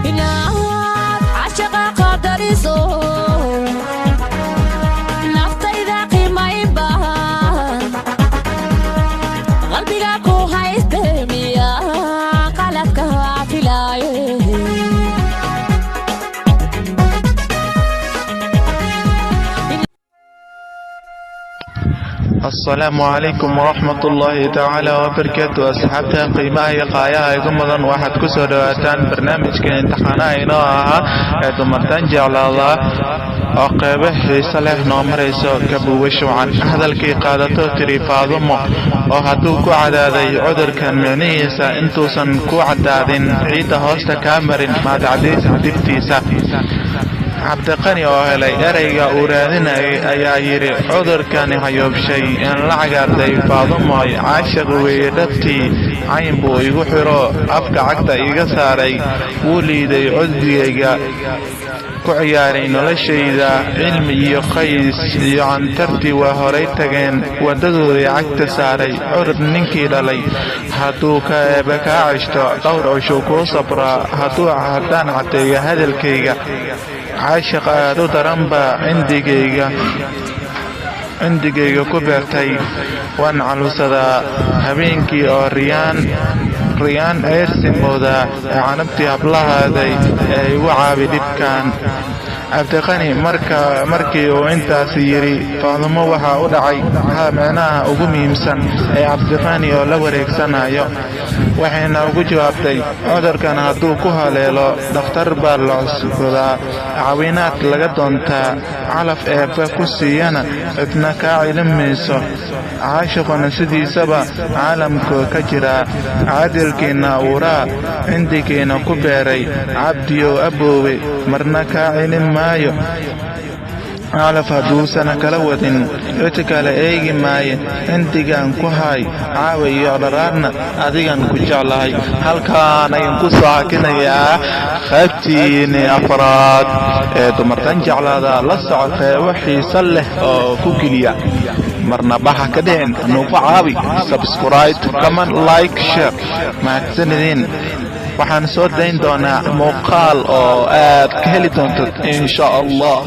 inaad cashaqa qadariso naftayda qiimay bahan qalbiga ku hayste miya qaladka filaaye السلام عليكم ورحمة الله تعالى وبركاته. أصحابتها قيمة قايا يقوم ضمن واحد كسر دواتان برنامج كان امتحانا إنها دمرتان جعل الله عقبه صالح نمر يسوع كبوش عن هذا الكي قادته تري فاضمه وهاتو كعدادي عذر كان معنيسا انتو سن كعدادين عيد هوستا كامرين ما تعديس عدبتيسا cabdiqani oo helay erayga uu raadinayay ayaa yidhi cudurkani hayoobshay in la cagaarday faadumoy caashaq weeye dhabtii cayn buu igu xiro afka cagta iga saaray wuu liiday coddigayga ku ciyaaray noloshayda cilmi iyo qays iyo cantartii waa horay tageen waddadoodii cagta saaray curud ninkii dhalay hadduu ka eeba kaa ceshto dhowr cushuu kuu sabraa haddaan caddeeyo hadalkayga caashiq aad u daran baa cindigayga ku beertay waan calusadaa habeenkii oo riyaan eersimooda ee canabtii hablahaaday ee igu caabi dhibkaan cabdiqani markii uu intaas yidhi faadumo waxaa u dhacay micnaha ugu muhiimsan ee cabdiqani oo la wareegsanayo waxayna ugu jawaabtay cudurkan hadduu ku haleelo dhakhtar baa la cuskudaa caawinaad laga doontaa calaf eebba ku siiyana cidna kaa cilimayso caashiquna sidiisaba caalamku ka jiraa caadilkiina abuuraa cindigiina ku beeray cabdiyow aboowe marna kaa cilin maayo calaf hadduusana kala wadin cid kale eegi maaye cindigan ku hay caawa iyo dharaarna adigan ku jeclahay halkaan ayaan ku soo hakinayaa qaybtiini afraad ee dumartan jeclaada la socotee wax xiiso leh oo ku geliya marna baxa ka dhicin nuugu caabi subscribe comment like share mahadsanidin waxaan soo dayn doonaa muuqaal oo aad ka heli doonto insha Allah.